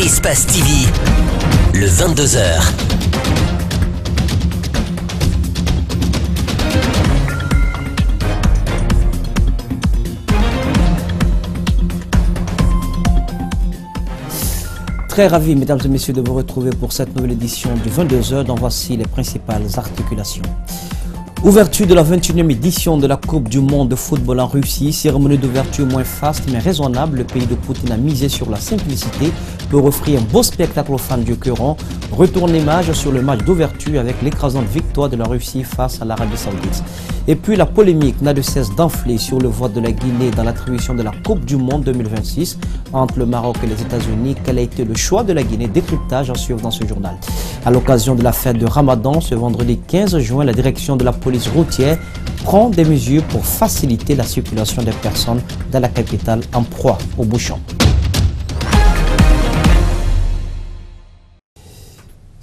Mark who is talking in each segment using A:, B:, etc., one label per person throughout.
A: Espace TV, le 22h.
B: Très ravi, mesdames et messieurs, de vous retrouver pour cette nouvelle édition du 22h, dont voici les principales articulations. Ouverture de la 21e édition de la Coupe du Monde de football en Russie. Cérémonie d'ouverture moins faste mais raisonnable. Le pays de Poutine a misé sur la simplicité pour offrir un beau spectacle aux fans du Coran. Retourne l'image sur le match d'ouverture avec l'écrasante victoire de la Russie face à l'Arabie Saoudite. Et puis la polémique n'a de cesse d'enfler sur le vote de la Guinée dans l'attribution de la Coupe du Monde 2026 entre le Maroc et les États-Unis. Quel a été le choix de la Guinée? Décryptage à suivre dans ce journal. À l'occasion de la fête de Ramadan, ce vendredi 15 juin, la direction de la police routière prend des mesures pour faciliter la circulation des personnes dans la capitale en proie aux bouchons.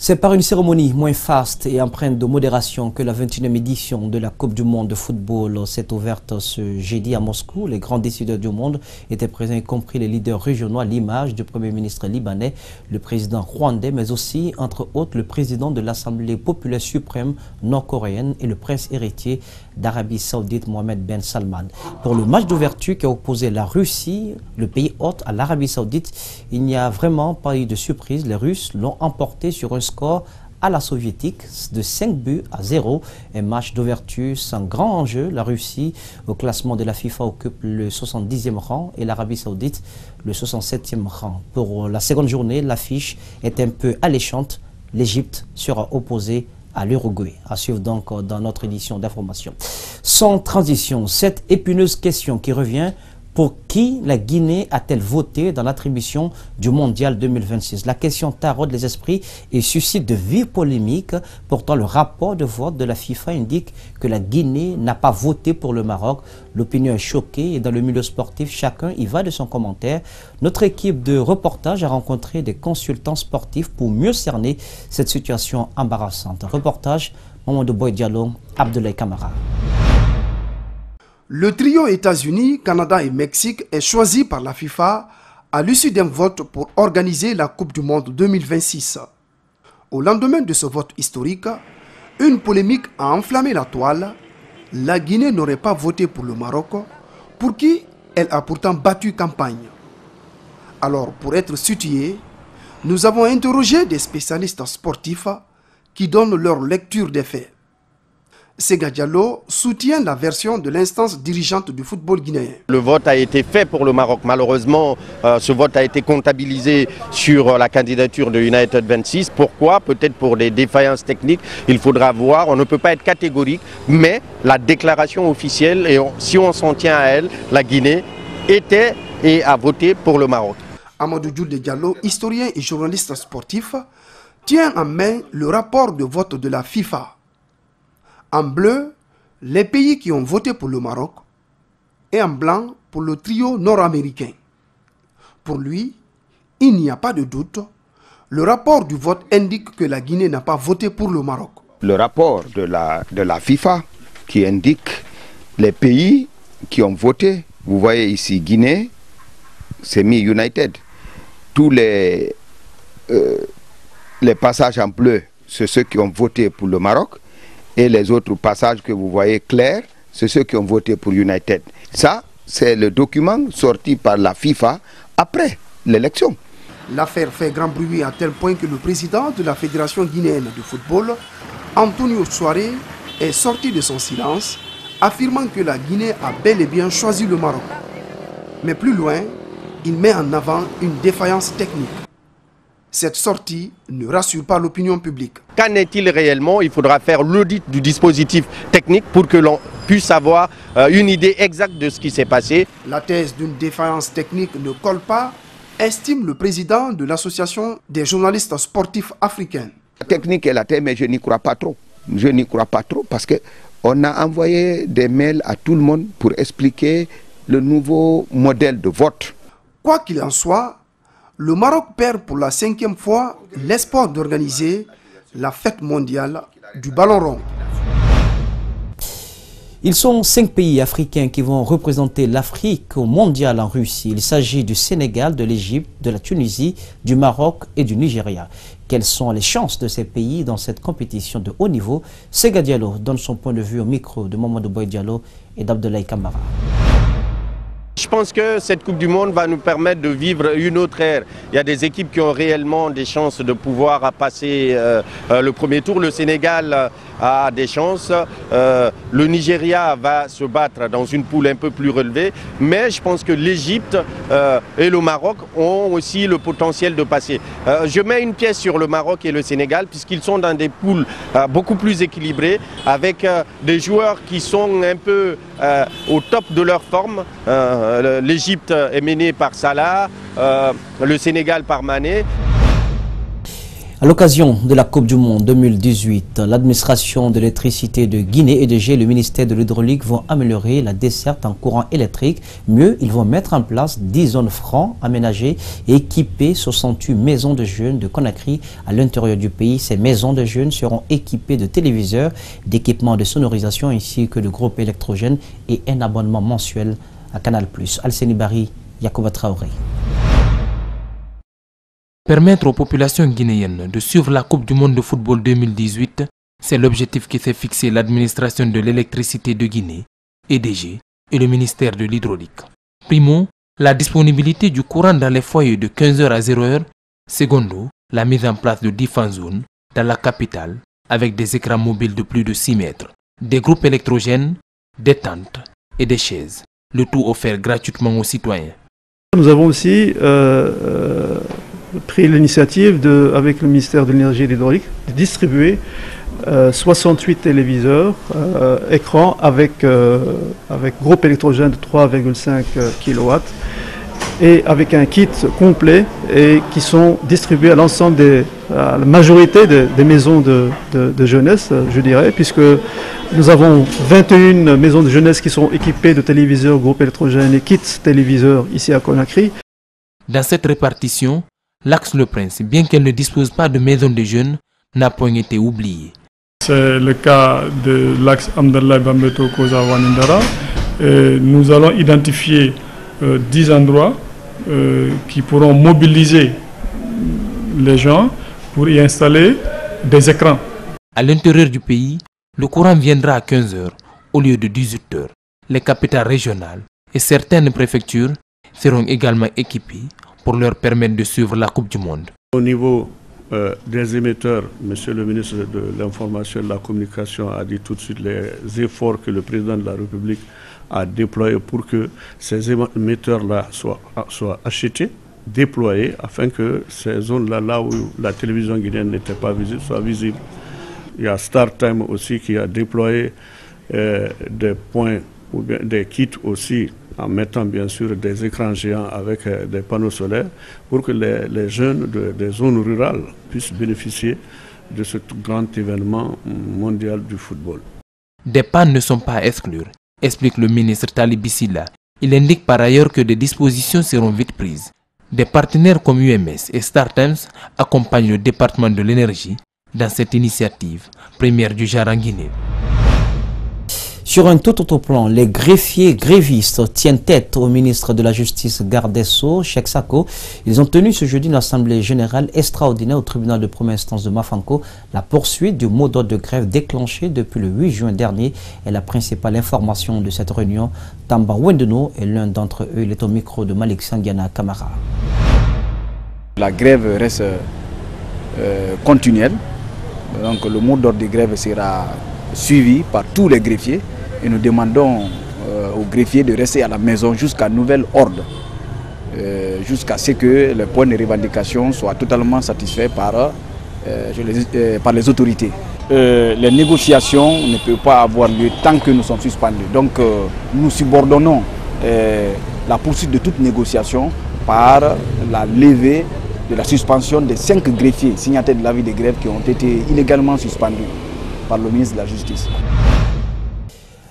B: C'est par une cérémonie moins faste et empreinte de modération que la 21e édition de la Coupe du Monde de football s'est ouverte ce jeudi à Moscou. Les grands décideurs du monde étaient présents, y compris les leaders régionaux, à l'image du Premier ministre libanais, le président rwandais, mais aussi, entre autres, le président de l'Assemblée populaire suprême nord-coréenne et le prince héritier d'Arabie Saoudite, Mohamed Ben Salman. Pour le match d'ouverture qui a opposé la Russie, le pays hôte, à l'Arabie Saoudite, il n'y a vraiment pas eu de surprise. Les Russes l'ont emporté sur un score à la soviétique de 5-0. Un match d'ouverture sans grand enjeu. La Russie, au classement de la FIFA, occupe le 70e rang et l'Arabie Saoudite le 67e rang. Pour la seconde journée, l'affiche est un peu alléchante. L'Égypte sera opposée à l'Uruguay. À suivre donc dans notre édition d'information. Sans transition, cette épineuse question qui revient: pour qui la Guinée a-t-elle voté dans l'attribution du Mondial 2026? La question taraude les esprits et suscite de vives polémiques. Pourtant, le rapport de vote de la FIFA indique que la Guinée n'a pas voté pour le Maroc. L'opinion est choquée et dans le milieu sportif, chacun y va de son commentaire. Notre équipe de reportage a rencontré des consultants sportifs pour mieux cerner cette situation embarrassante. Reportage, Mamadou Boy Diallo, Abdoulaye Kamara.
C: Le trio États-Unis, Canada et Mexique est choisi par la FIFA à l'issue d'un vote pour organiser la Coupe du Monde 2026. Au lendemain de ce vote historique, une polémique a enflammé la toile. La Guinée n'aurait pas voté pour le Maroc, pour qui elle a pourtant battu campagne. Alors, pour être situé, nous avons interrogé des spécialistes sportifs qui donnent leur lecture des faits. Sega Diallo soutient la version de l'instance dirigeante du football guinéen.
D: Le vote a été fait pour le Maroc. Malheureusement, ce vote a été comptabilisé sur la candidature de United 26. Pourquoi? Peut-être pour des défaillances techniques. Il faudra voir. On ne peut pas être catégorique. Mais la déclaration officielle, et si on s'en tient à elle, la Guinée était et a voté pour le Maroc.
C: Amadou Djoudé Diallo, historien et journaliste sportif, tient en main le rapport de vote de la FIFA. En bleu, les pays qui ont voté pour le Maroc, et en blanc pour le trio nord-américain. Pour lui, il n'y a pas de doute, le rapport du vote indique que la Guinée n'a pas voté pour le Maroc.
E: Le rapport de la FIFA qui indique les pays qui ont voté, vous voyez ici Guinée, c'est mis United. Tous les passages en bleu, c'est ceux qui ont voté pour le Maroc. Et les autres passages que vous voyez clairs, c'est ceux qui ont voté pour United. Ça, c'est le document sorti par la FIFA après l'élection.
C: L'affaire fait grand bruit à tel point que le président de la Fédération guinéenne de football, Antonio Soare, est sorti de son silence, affirmant que la Guinée a bel et bien choisi le Maroc. Mais plus loin, il met en avant une défaillance technique. Cette sortie ne rassure pas l'opinion publique.
D: Qu'en est-il réellement? Il faudra faire l'audit du dispositif technique pour que l'on puisse avoir une idée exacte de ce qui s'est passé.
C: La thèse d'une défaillance technique ne colle pas, estime le président de l'association des journalistes sportifs africains.
E: La technique est la thèse, mais je n'y crois pas trop. Je n'y crois pas trop parce qu'on a envoyé des mails à tout le monde pour expliquer le nouveau modèle de vote.
C: Quoi qu'il en soit, le Maroc perd pour la 5e fois l'espoir d'organiser la fête mondiale du ballon rond.
B: Ils sont 5 pays africains qui vont représenter l'Afrique au mondial en Russie. Il s'agit du Sénégal, de l'Égypte, de la Tunisie, du Maroc et du Nigeria. Quelles sont les chances de ces pays dans cette compétition de haut niveau? Sega Diallo donne son point de vue au micro de Mamadou Boy Diallo et d'Abdoulaye Kamara.
D: Je pense que cette Coupe du Monde va nous permettre de vivre une autre ère. Il y a des équipes qui ont réellement des chances de pouvoir passer le premier tour. Le Sénégal a des chances. Le Nigeria va se battre dans une poule un peu plus relevée. Mais je pense que l'Égypte et le Maroc ont aussi le potentiel de passer. Je mets une pièce sur le Maroc et le Sénégal puisqu'ils sont dans des poules beaucoup plus équilibrées avec des joueurs qui sont un peu au top de leur forme. L'Égypte est menée par Salah, le Sénégal par Mané.
B: À l'occasion de la Coupe du Monde 2018, l'administration de l'électricité de Guinée et le ministère de l'Hydraulique vont améliorer la desserte en courant électrique. Mieux, ils vont mettre en place 10 zones francs aménagées et équiper 68 maisons de jeunes de Conakry à l'intérieur du pays. Ces maisons de jeunes seront équipées de téléviseurs, d'équipements de sonorisation ainsi que de groupes électrogènes et un abonnement mensuel à Canal+. Alseni Bari, Yacouba Traoré.
F: Permettre aux populations guinéennes de suivre la Coupe du Monde de football 2018, c'est l'objectif qui s'est fixé l'administration de l'électricité de Guinée, EDG, et le ministère de l'Hydraulique. Primo, la disponibilité du courant dans les foyers de 15h à 0h. Secondo, la mise en place de 10 zones dans la capitale avec des écrans mobiles de plus de 6 mètres, des groupes électrogènes, des tentes et des chaises. Le tout offert gratuitement aux citoyens.
G: Nous avons aussi pris l'initiative, avec le ministère de l'Énergie et de l'Hydraulique, de distribuer 68 téléviseurs, écrans avec groupe électrogène de 3,5 kW et avec un kit complet et qui sont distribués à l'ensemble à la majorité des maisons de jeunesse, je dirais, puisque nous avons 21 maisons de jeunesse qui sont équipées de téléviseurs, groupes électrogènes et kits téléviseurs ici à Conakry.
F: Dans cette répartition, l'Axe Le Prince, bien qu'elle ne dispose pas de maisons de jeunes, n'a point été oubliée.
H: C'est le cas de l'axe Amdallah Bambeto Koza Wanindara. Nous allons identifier 10 endroits qui pourront mobiliser les gens pour y installer des écrans.
F: À l'intérieur du pays, le courant viendra à 15h au lieu de 18h. Les capitales régionales et certaines préfectures seront également équipées pour leur permettre de suivre la Coupe du Monde.
I: Au niveau des émetteurs, Monsieur le ministre de l'Information et de la Communication a dit tout de suite les efforts que le président de la République a déployés pour que ces émetteurs-là soient achetés, déployés, afin que ces zones-là, là où la télévision guinéenne n'était pas visible, soient visibles. Il y a StarTime aussi qui a déployé des points ou bien des kits aussi, en mettant bien sûr des écrans géants avec des panneaux solaires pour que les jeunes des zones rurales puissent bénéficier de ce grand événement mondial du football.
F: Des pannes ne sont pas à exclure, explique le ministre Talibi Silla. Il indique par ailleurs que des dispositions seront vite prises. Des partenaires comme UMS et StarTimes accompagnent le département de l'énergie dans cette initiative, première du genre en Guinée.
B: Sur un tout autre plan, les greffiers grévistes tiennent tête au ministre de la Justice Garde des Sceaux, Cheikh Sako. Ils ont tenu ce jeudi une assemblée générale extraordinaire au tribunal de première instance de Mafanko. La poursuite du mot d'ordre de grève déclenché depuis le 8 juin dernier est la principale information de cette réunion. Tamba Wendeno est l'un d'entre eux. Il est au micro de Malik Sangiana Kamara.
J: La grève reste continuelle. Donc le mot d'ordre de grève sera suivi par tous les greffiers. Et nous demandons aux greffiers de rester à la maison jusqu'à nouvel ordre, jusqu'à ce que les points de revendication soient totalement satisfaits par les autorités. Les négociations ne peuvent pas avoir lieu tant que nous sommes suspendus. Donc nous subordonnons la poursuite de toute négociation par la levée de la suspension des 5 greffiers signataires de l'avis de grève qui ont été illégalement suspendus par le ministre de la Justice.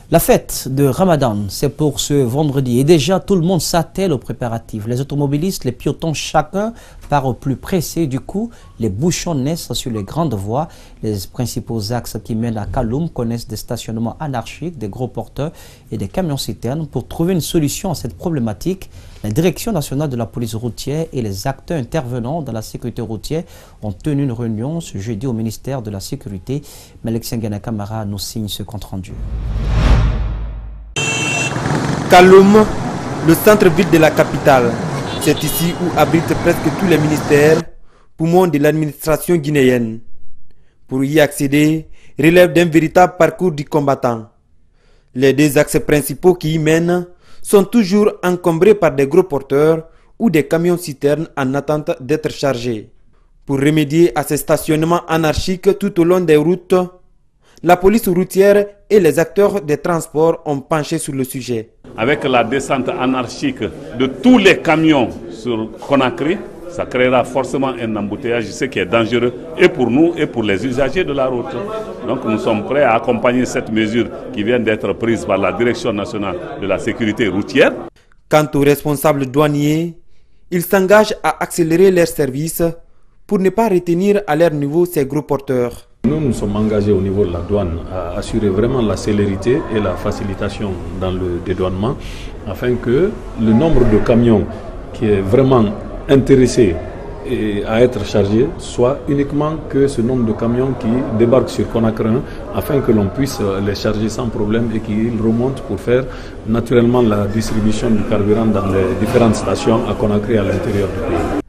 B: La fête de Ramadan, c'est pour ce vendredi et déjà tout le monde s'attelle aux préparatifs. Les automobilistes, les piétons, chacun part au plus pressé. Du coup, les bouchons naissent sur les grandes voies. Les principaux axes qui mènent à Kaloum connaissent des stationnements anarchiques, des gros porteurs et des camions-citernes. Pour trouver une solution à cette problématique, la Direction nationale de la police routière et les acteurs intervenants dans la sécurité routière ont tenu une réunion ce jeudi au ministère de la Sécurité. Malexien Gana Camara nous signe ce compte-rendu.
K: Kaloum, le centre-ville de la capitale. C'est ici où habitent presque tous les ministères, poumons de l'administration guinéenne. Pour y accéder, relève d'un véritable parcours du combattant. Les deux axes principaux qui y mènent sont toujours encombrés par des gros porteurs ou des camions-citernes en attente d'être chargés. Pour remédier à ces stationnements anarchiques tout au long des routes, la police routière et les acteurs des transports ont penché sur le sujet.
L: Avec la descente anarchique de tous les camions sur Conakry, ça créera forcément un embouteillage, ce qui est dangereux et pour nous et pour les usagers de la route. Donc nous sommes prêts à accompagner cette mesure qui vient d'être prise par la Direction nationale de la sécurité routière.
K: Quant aux responsables douaniers, ils s'engagent à accélérer leurs services pour ne pas retenir à leur niveau ces gros porteurs.
M: Nous sommes engagés au niveau de la douane à assurer vraiment la célérité et la facilitation dans le dédouanement afin que le nombre de camions qui est vraiment intéressé à être chargé soit uniquement que ce nombre de camions qui débarquent sur Conakry afin que l'on puisse les charger sans problème et qu'ils remontent pour faire naturellement la distribution du carburant dans les différentes stations à Conakry et à l'intérieur du pays.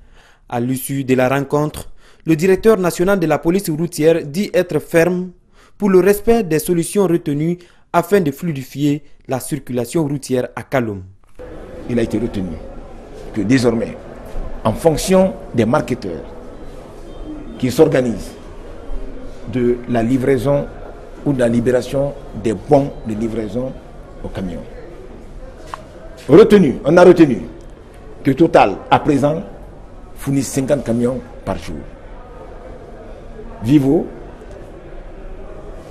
K: À l'issue de la rencontre, le directeur national de la police routière dit être ferme pour le respect des solutions retenues afin de fluidifier la circulation routière à Kaloum.
N: Il a été retenu que désormais, en fonction des marketeurs qui s'organisent de la livraison ou de la libération des bons de livraison aux camions, on a retenu que Total, à présent, fournit 50 camions par jour. Vivo,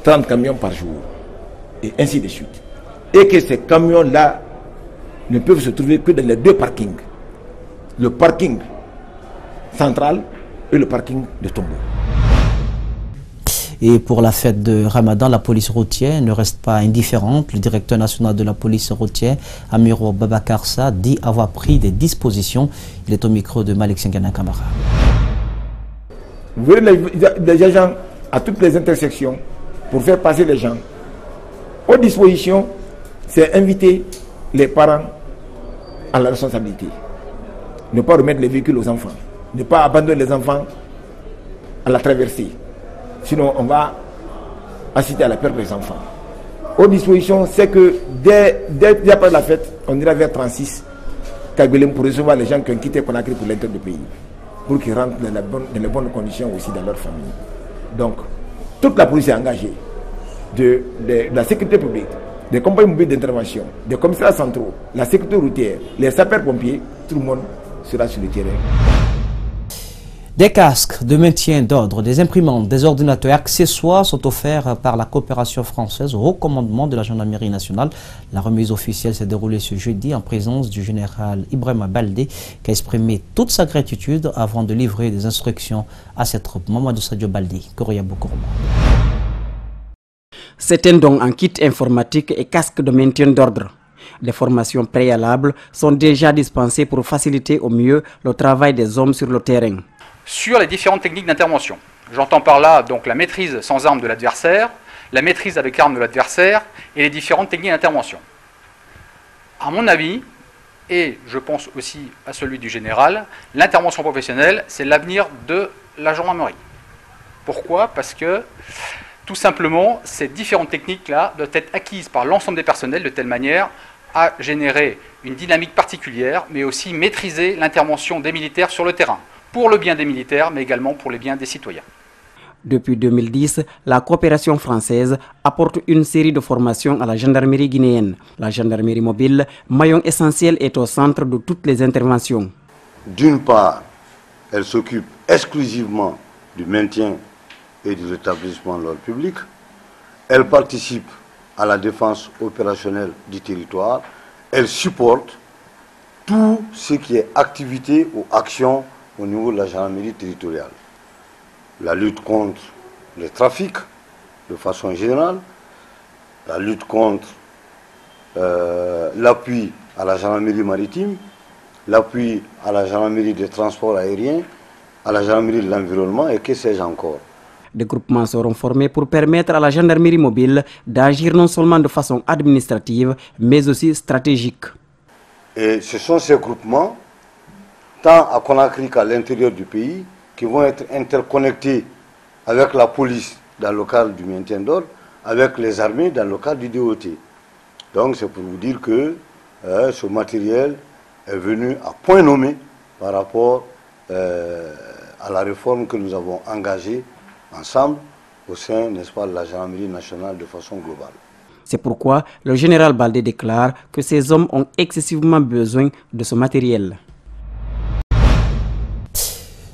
N: 30 camions par jour, et ainsi de suite. Et que ces camions-là ne peuvent se trouver que dans les deux parkings. Le parking central et le parking de Tombo.
B: Et pour la fête de Ramadan, la police routière ne reste pas indifférente. Le directeur national de la police routière, Amiro Babakarsa, dit avoir pris des dispositions. Il est au micro de Malexien Gana Camara.
N: Vous voyez les agents à toutes les intersections pour faire passer les gens. Aux dispositions, c'est inviter les parents à la responsabilité. Ne pas remettre les véhicules aux enfants. Ne pas abandonner les enfants à la traversée. Sinon, on va assister à la perte des enfants. Aux dispositions, c'est que dès après la fête, on ira vers 36 Kagolem pour recevoir les gens qui ont quitté Conakry pour l'intérieur du pays, pour qu'ils rentrent dans les bonnes conditions aussi dans leur famille. Donc, toute la police est engagée, de la sécurité publique, des compagnies mobiles d'intervention, des commissariats centraux, la sécurité routière, les sapeurs-pompiers, tout le monde sera sur le terrain.
B: Des casques de maintien d'ordre, des imprimantes, des ordinateurs et accessoires sont offerts par la coopération française au recommandement de la gendarmerie nationale. La remise officielle s'est déroulée ce jeudi en présence du général Ibrahima Baldé qui a exprimé toute sa gratitude avant de livrer des instructions à cette troupe. Mamadou Sadio Baldé, Koroya Boukourma.
O: C'est un don en kit informatique et casque de maintien d'ordre. Des formations préalables sont déjà dispensées pour faciliter au mieux le travail des hommes sur le terrain.
P: Sur les différentes techniques d'intervention. J'entends par là donc la maîtrise sans arme de l'adversaire, la maîtrise avec arme de l'adversaire et les différentes techniques d'intervention. À mon avis, et je pense aussi à celui du général, l'intervention professionnelle, c'est l'avenir de la gendarmerie. Pourquoi? Parce que, tout simplement, ces différentes techniques-là doivent être acquises par l'ensemble des personnels de telle manière à générer une dynamique particulière, mais aussi maîtriser l'intervention des militaires sur le terrain, pour le bien des militaires, mais également pour le bien des citoyens.
O: Depuis 2010, la coopération française apporte une série de formations à la gendarmerie guinéenne. La gendarmerie mobile, maillon essentiel, est au centre de toutes les interventions.
Q: D'une part, elle s'occupe exclusivement du maintien et du rétablissement de l'ordre public. Elle participe à la défense opérationnelle du territoire. Elle supporte tout ce qui est activité ou action au niveau de la gendarmerie territoriale. La lutte contre le trafic de façon générale, la lutte contre l'appui à la gendarmerie maritime, l'appui à la gendarmerie des transports aériens, à la gendarmerie de l'environnement et que sais-je encore.
O: Des groupements seront formés pour permettre à la gendarmerie mobile d'agir non seulement de façon administrative, mais aussi stratégique.
Q: Et ce sont ces groupements, tant à Conakry qu'à l'intérieur du pays, qui vont être interconnectés avec la police dans le cadre du maintien d'ordre, avec les armées dans le cadre du DOT. Donc c'est pour vous dire que ce matériel est venu à point nommé par rapport à la réforme que nous avons engagée ensemble au sein, n'est-ce pas, de la gendarmerie nationale de façon globale.
O: C'est pourquoi le général Baldé déclare que ces hommes ont excessivement besoin de ce matériel.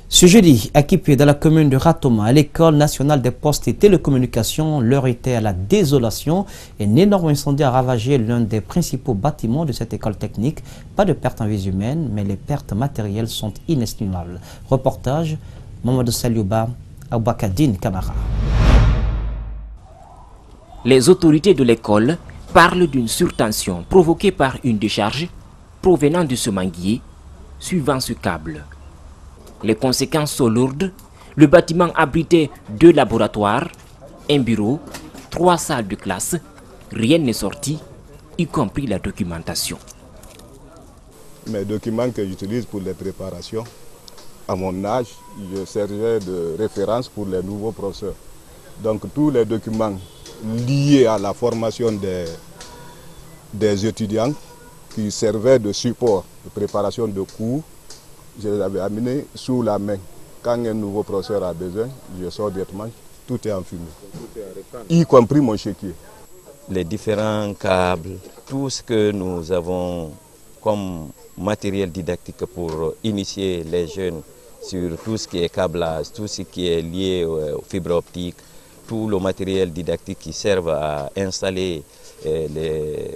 B: Ce jeudi, à Kipé, dans la commune de Ratoma, à l'école nationale des postes et télécommunications, l'heure était à la désolation. Un énorme incendie a ravagé l'un des principaux bâtiments de cette école technique. Pas de pertes en vies humaines, mais les pertes matérielles sont inestimables. Reportage, Mamadou Saliouba, Aboukadine Kamara.
R: Les autorités de l'école parlent d'une surtension provoquée par une décharge provenant de ce manguier suivant ce câble. Les conséquences sont lourdes. Le bâtiment abritait 2 laboratoires, un bureau, 3 salles de classe. Rien n'est sorti, y compris la documentation.
S: Mes documents que j'utilise pour les préparations, à mon âge, je servais de référence pour les nouveaux professeurs. Donc tous les documents liés à la formation des étudiants qui servaient de support de préparation de cours, je les avais amenés sous la main. Quand un nouveau professeur a besoin, je sors directement, tout est en fumée, y compris mon chéquier.
T: Les différents câbles, tout ce que nous avons comme matériel didactique pour initier les jeunes sur tout ce qui est câblage, tout ce qui est lié aux fibres optiques, tout le matériel didactique qui servent à installer des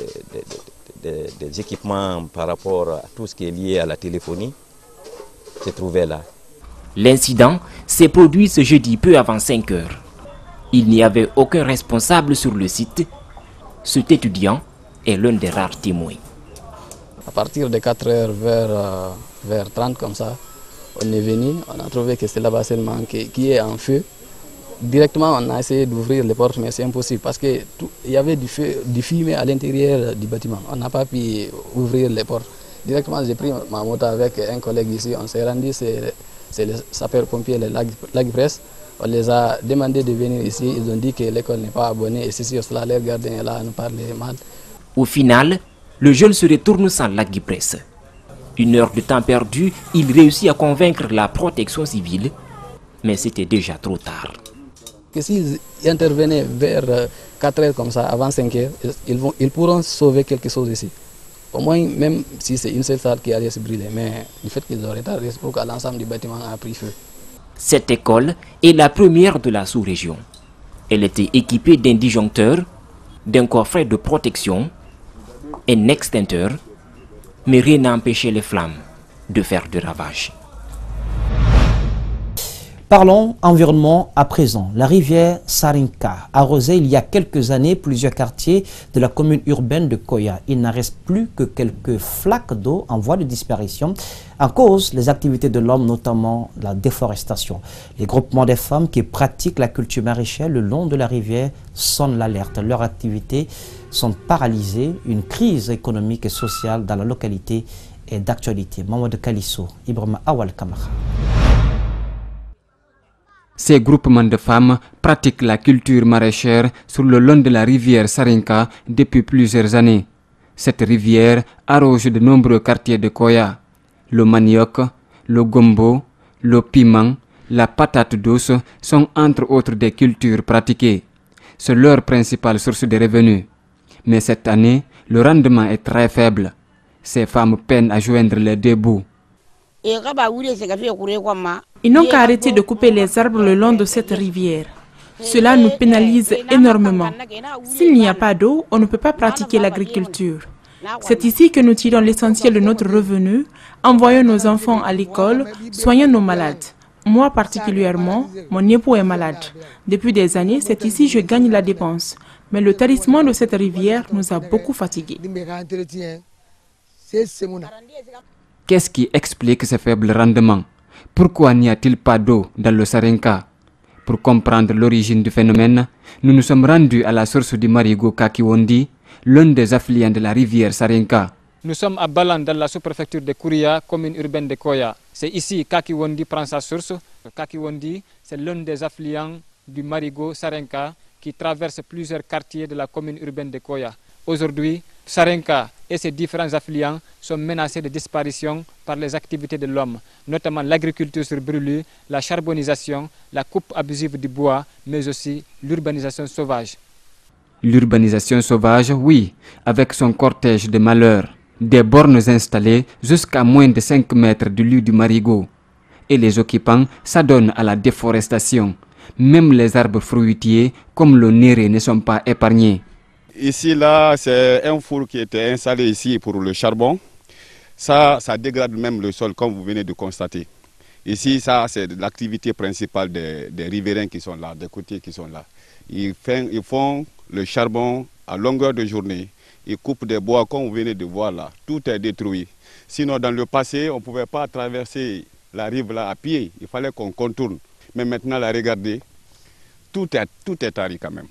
T: équipements par rapport à tout ce qui est lié à la téléphonie, s'est trouvé là.
R: L'incident s'est produit ce jeudi peu avant 5 heures. Il n'y avait aucun responsable sur le site. Cet étudiant est l'un des rares témoins.
U: À partir de 4 heures vers 30 comme ça, on est venu, on a trouvé que c'est là-bas seulement qui est en feu. Directement, on a essayé d'ouvrir les portes, mais c'est impossible parce qu'il y avait du fumée à l'intérieur du bâtiment. On n'a pas pu ouvrir les portes. Directement, j'ai pris ma moto avec un collègue ici. On s'est rendu, c'est les sapeurs-pompiers, les Lagpresse. On les a demandé de venir ici. Ils ont dit que l'école n'est pas abonnée. Et ceci, cela, leur gardien est là à nous parler mal.
R: Au final, le jeune se retourne sans Lagpresse. 1 heure de temps perdu, il réussit à convaincre la protection civile. Mais c'était déjà trop tard.
U: Que s'ils intervenaient vers 4 heures comme ça, avant 5 heures, ils pourront sauver quelque chose ici. Au moins, même si c'est une seule salle qui allait se brûler, mais du fait qu'ils auraient tardé, c'est pourquoi l'ensemble du bâtiment a pris feu.
R: Cette école est la première de la sous-région. Elle était équipée d'un disjoncteur, d'un coffret de protection, un extincteur, mais rien n'a empêché les flammes de faire de ravages.
B: Parlons environnement à présent. La rivière Sarinka arrosait il y a quelques années plusieurs quartiers de la commune urbaine de Koya. Il n'en reste plus que quelques flaques d'eau en voie de disparition. En cause, les activités de l'homme, notamment la déforestation. Les groupements des femmes qui pratiquent la culture maraîchère le long de la rivière sonnent l'alerte. Leurs activités sont paralysées. Une crise économique et sociale dans la localité est d'actualité. Mamadou Kalisso, Ibrahima Awal Kamara.
O: Ces groupements de femmes pratiquent la culture maraîchère sur le long de la rivière Sarinka depuis plusieurs années. Cette rivière arrose de nombreux quartiers de Koya. Le manioc, le gombo, le piment, la patate douce sont entre autres des cultures pratiquées. C'est leur principale source de revenus. Mais cette année, le rendement est très faible. Ces femmes peinent à joindre les deux bouts.
V: Ils n'ont qu'à arrêter de couper les arbres le long de cette rivière.
A: Cela nous pénalise énormément. S'il n'y a pas d'eau, on ne peut pas pratiquer l'agriculture. C'est ici que nous tirons l'essentiel de notre revenu, envoyons nos enfants à l'école, soignons nos malades. Moi particulièrement, mon époux est malade. Depuis des années, c'est ici que je gagne la dépense. Mais le tarissement de cette rivière nous a beaucoup fatigués.
O: Qu'est-ce qui explique ce faible rendement? Pourquoi n'y a-t-il pas d'eau dans le Sarenka? Pour comprendre l'origine du phénomène, nous nous sommes rendus à la source du marigot Kakiwondi, l'un des affluents de la rivière Sarenka.
V: Nous sommes à Balan, dans la sous-préfecture de Kouria, commune urbaine de Koya. C'est ici que Kakiwondi prend sa source. Kakiwondi, c'est l'un des affluents du marigot Sarenka qui traverse plusieurs quartiers de la commune urbaine de Koya. Aujourd'hui, Sarenka et ses différents affluents sont menacés de disparition par les activités de l'homme, notamment l'agriculture sur brûlure, la charbonisation, la coupe abusive du bois, mais aussi l'urbanisation sauvage.
O: L'urbanisation sauvage, oui, avec son cortège de malheurs. Des bornes installées jusqu'à moins de 5 mètres du lieu du marigot. Et les occupants s'adonnent à la déforestation. Même les arbres fruitiers, comme le néré, ne sont pas épargnés.
S: Ici, là, c'est un four qui était installé ici pour le charbon. Ça dégrade même le sol, comme vous venez de constater. Ici, ça, c'est l'activité principale des riverains qui sont là, des côtiers qui sont là. Ils font le charbon à longueur de journée. Ils coupent des bois, comme vous venez de voir là. Tout est détruit. Sinon, dans le passé, on ne pouvait pas traverser la rive là à pied. Il fallait qu'on contourne. Mais maintenant, là, regardez, tout est tari quand même.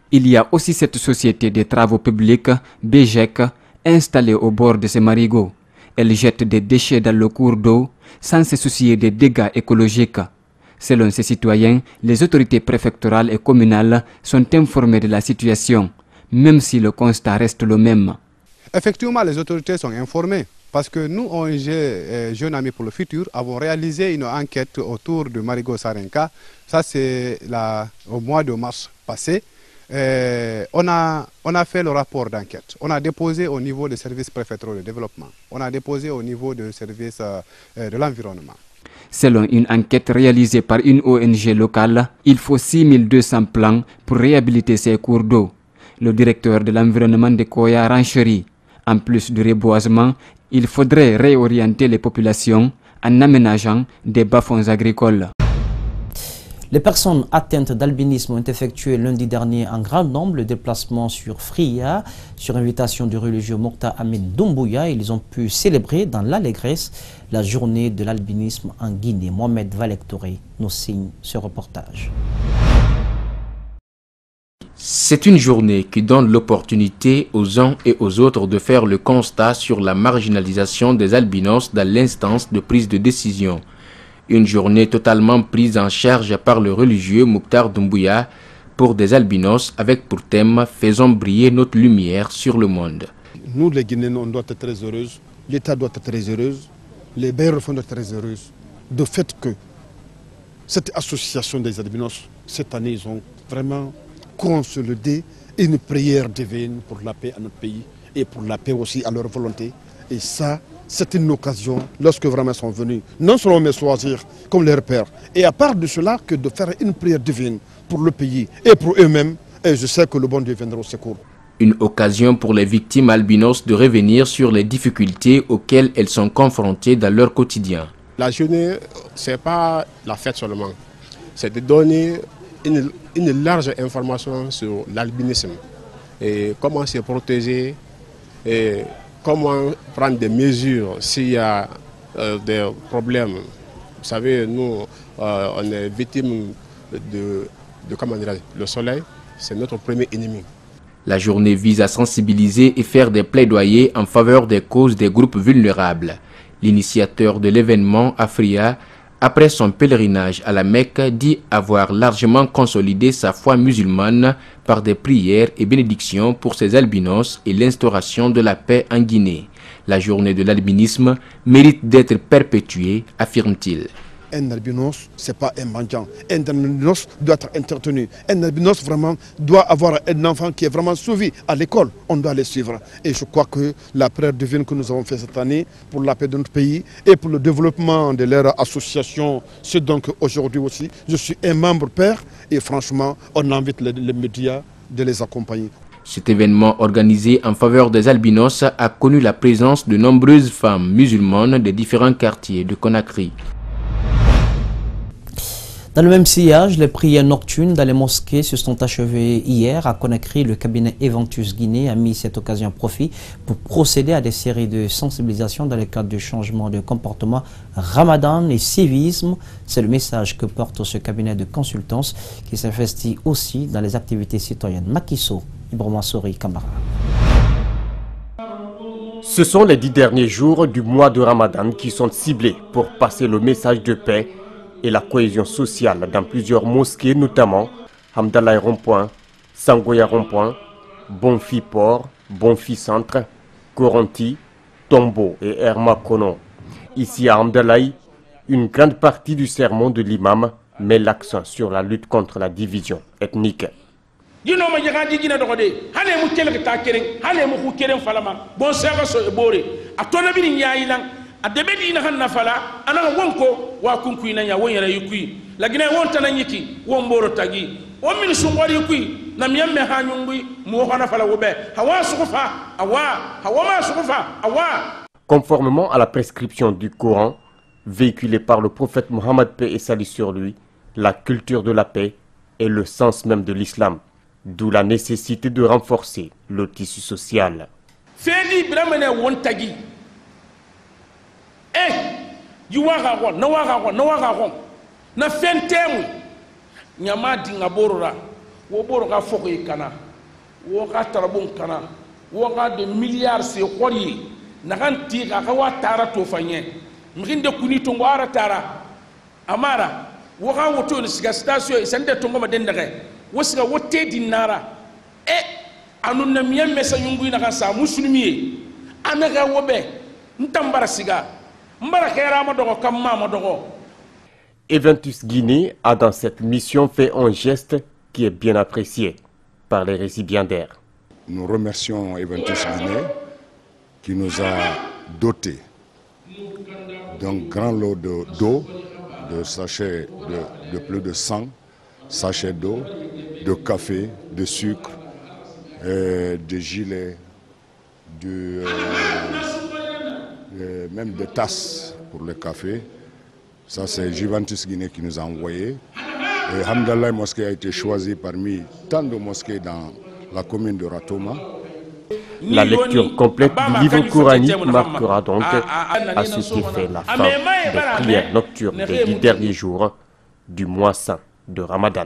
O: Il y a aussi cette société des travaux publics, BGEC, installée au bord de ces marigots. Elle jette des déchets dans le cours d'eau sans se soucier des dégâts écologiques. Selon ces citoyens, les autorités préfectorales et communales sont informées de la situation, même si le constat reste le même.
W: Effectivement, les autorités sont informées parce que nous, ONG Jeunes Amis pour le Futur, avons réalisé une enquête autour du marigot Sarenka. Ça, c'est au mois de mars passé. On a fait le rapport d'enquête. On a déposé au niveau des services préfectoraux de développement. On a déposé au niveau du service de l'environnement.
O: Selon une enquête réalisée par une ONG locale, il faut 6200 plans pour réhabiliter ces cours d'eau. Le directeur de l'environnement de Koya renchérit. En plus du reboisement, il faudrait réorienter les populations en aménageant des bas-fonds agricoles.
B: Les personnes atteintes d'albinisme ont effectué lundi dernier en grand nombre le déplacement sur Fria. Sur invitation du religieux Mokhtar Ahmed Doumbouya, ils ont pu célébrer dans l'allégresse la journée de l'albinisme en Guinée. Mohamed Valek-Touré nous signe ce reportage.
F: C'est une journée qui donne l'opportunité aux uns et aux autres de faire le constat sur la marginalisation des albinos dans l'instance de prise de décision. Une journée totalement prise en charge par le religieux Mokhtar Doumbouya pour des albinos avec pour thème « Faisons briller notre lumière sur le monde ».
W: Nous les Guinéens, on doit être très heureux, l'État doit être très heureux, les bailleurs doivent être très heureux du fait que cette association des albinos, cette année, ils ont vraiment consolidé une prière divine pour la paix à notre pays et pour la paix aussi à leur volonté. Et ça, c'est une occasion, lorsque vraiment ils sont venus, non seulement me choisir comme leur père, et à part de cela, que de faire une prière divine pour le pays et pour eux-mêmes, et je sais que le bon Dieu viendra au secours.
F: Une occasion pour les victimes albinos de revenir sur les difficultés auxquelles elles sont confrontées dans leur quotidien.
X: La journée, ce n'est pas la fête seulement, c'est de donner une large information sur l'albinisme, et comment se protéger, et comment prendre des mesures s'il y a des problèmes. Vous savez, nous, on est victime de comment dire, le soleil, c'est notre premier ennemi.
F: La journée vise à sensibiliser et faire des plaidoyers en faveur des causes des groupes vulnérables. L'initiateur de l'événement, Afria, après son pèlerinage à la Mecque, dit avoir largement consolidé sa foi musulmane par des prières et bénédictions pour ses albinos et l'instauration de la paix en Guinée. La journée de l'albinisme mérite d'être perpétuée, affirme-t-il.
W: Un albinos, ce n'est pas un mendiant. Un albinos doit être entretenu. Un albinos vraiment doit avoir un enfant qui est vraiment suivi à l'école. On doit les suivre. Et je crois que la prière divine que nous avons faite cette année pour la paix de notre pays et pour le développement de leur association, c'est donc aujourd'hui aussi, je suis un membre père et franchement, on invite les médias de les accompagner.
F: Cet événement organisé en faveur des albinos a connu la présence de nombreuses femmes musulmanes des différents quartiers de Conakry.
B: Dans le même sillage, les prières nocturnes dans les mosquées se sont achevées hier à Conakry. Le cabinet Eventus Guinée a mis cette occasion à profit pour procéder à des séries de sensibilisation dans le cadre du changement de comportement Ramadan et civisme. C'est le message que porte ce cabinet de consultance qui s'investit aussi dans les activités citoyennes. Makiso, Ibrahima Sori, Kamara.
C: Ce sont les 10 derniers jours du mois de Ramadan qui sont ciblés pour passer le message de paix et la cohésion sociale dans plusieurs mosquées, notamment Hamdallah Rond-Point, Sangoya Rond-Point, Bonfi Port, Bonfi Centre, Koronti, Tombo et Herma Kono. Ici à Hamdallah, une grande partie du sermon de l'imam met l'accent sur la lutte contre la division ethnique. Conformément à la prescription du Coran, véhiculée par le prophète Mohammed paix et salut sur lui, la culture de la paix est le sens même de l'islam, d'où la nécessité de renforcer le tissu social.
D: na fentemu nyama dinga borora wo boroga foko kana wo ka tarabon kana wo ga de milliards se khori na kan ti ka wa tara to fanye mginde kuni to ngara tara amara wo ga woto ni siga station isande to ngoma den daga wo siga wote dinara anun na miyam mesa yungu na kan sa muslimi amega wobe ntambara siga mbara khaira ma dogo kam ma dogo.
C: Eventus Guinée a dans cette mission fait un geste qui est bien apprécié par les récipiendaires.
S: Nous remercions Eventus Guinée qui nous a dotés d'un grand lot d'eau, de sachets de plus de 100 sachets d'eau, de café, de sucre, de gilets, même de tasses pour le café. Ça, c'est Juventus Guinée qui nous a envoyé. Et Hamdallah Mosquée a été choisi parmi tant de mosquées dans la commune de Ratoma.
C: La lecture complète du livre coranique marquera donc à ce qui fait la fin des prières nocturnes des 10 derniers jours du mois saint de Ramadan.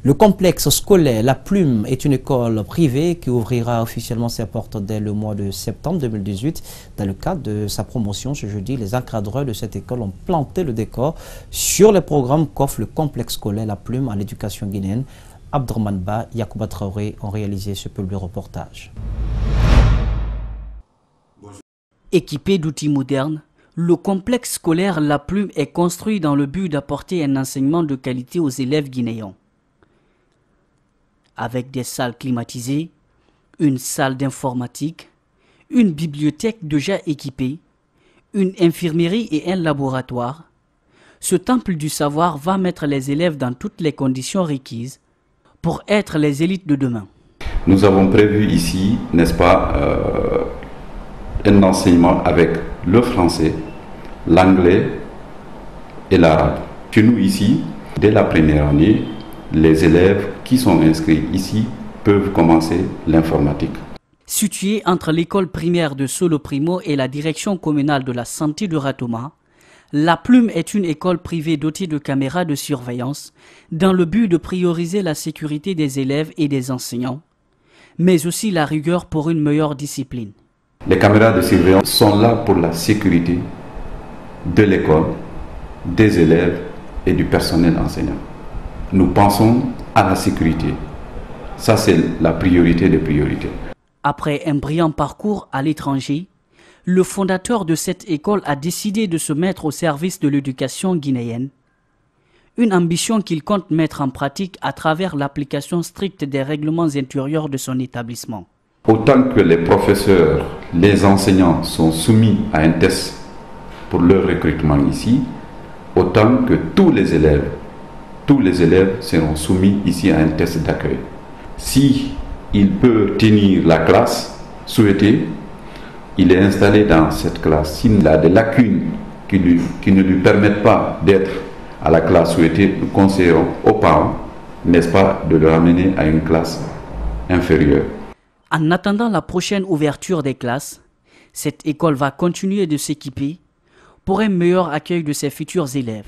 B: Le complexe scolaire La Plume est une école privée qui ouvrira officiellement ses portes dès le mois de septembre 2018. Dans le cadre de sa promotion ce jeudi, les encadreurs de cette école ont planté le décor sur les programmes qu'offre le complexe scolaire La Plume à l'éducation guinéenne. Abdraman Ba, Yacouba Traoré ont réalisé ce public reportage.
E: Équipé d'outils modernes, le complexe scolaire La Plume est construit dans le but d'apporter un enseignement de qualité aux élèves guinéens. Avec des salles climatisées, une salle d'informatique, une bibliothèque déjà équipée, une infirmerie et un laboratoire, ce temple du savoir va mettre les élèves dans toutes les conditions requises pour être les élites de demain.
G: Nous avons prévu ici, n'est-ce pas, un enseignement avec le français, l'anglais et l'arabe. Chez nous ici, dès la première année, les élèves qui sont inscrits ici peuvent commencer l'informatique.
E: Située entre l'école primaire de Solo Primo et la direction communale de la santé de Ratoma, La Plume est une école privée dotée de caméras de surveillance dans le but de prioriser la sécurité des élèves et des enseignants, mais aussi la rigueur pour une meilleure discipline.
G: Les caméras de surveillance sont là pour la sécurité de l'école, des élèves et du personnel enseignant. Nous pensons à la sécurité. Ça, c'est la priorité des priorités.
E: Après un brillant parcours à l'étranger, le fondateur de cette école a décidé de se mettre au service de l'éducation guinéenne. Une ambition qu'il compte mettre en pratique à travers l'application stricte des règlements intérieurs de son établissement.
G: Autant que les professeurs, les enseignants sont soumis à un test pour leur recrutement ici, autant que tous les élèves seront soumis ici à un test d'accueil. Si il peut tenir la classe souhaitée, il est installé dans cette classe. S'il a des lacunes qui ne lui permettent pas d'être à la classe souhaitée, nous conseillerons aux parents, n'est-ce pas, de le ramener à une classe inférieure.
E: En attendant la prochaine ouverture des classes, cette école va continuer de s'équiper pour un meilleur accueil de ses futurs élèves.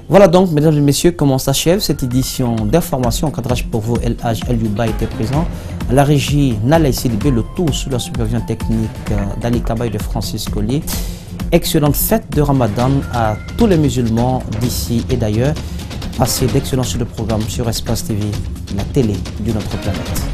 B: Voilà donc, mesdames et messieurs, comment s'achève cette édition d'information. Cadrage pour vous, LH Eliouba était présent. À la régie, Nalay Sidibé, le tout sous la supervision technique d'Ali Kaba et de Francis Collier. Excellente fête de Ramadan à tous les musulmans d'ici et d'ailleurs. Passez d'excellents sur le programme sur Espace TV, la télé de notre planète.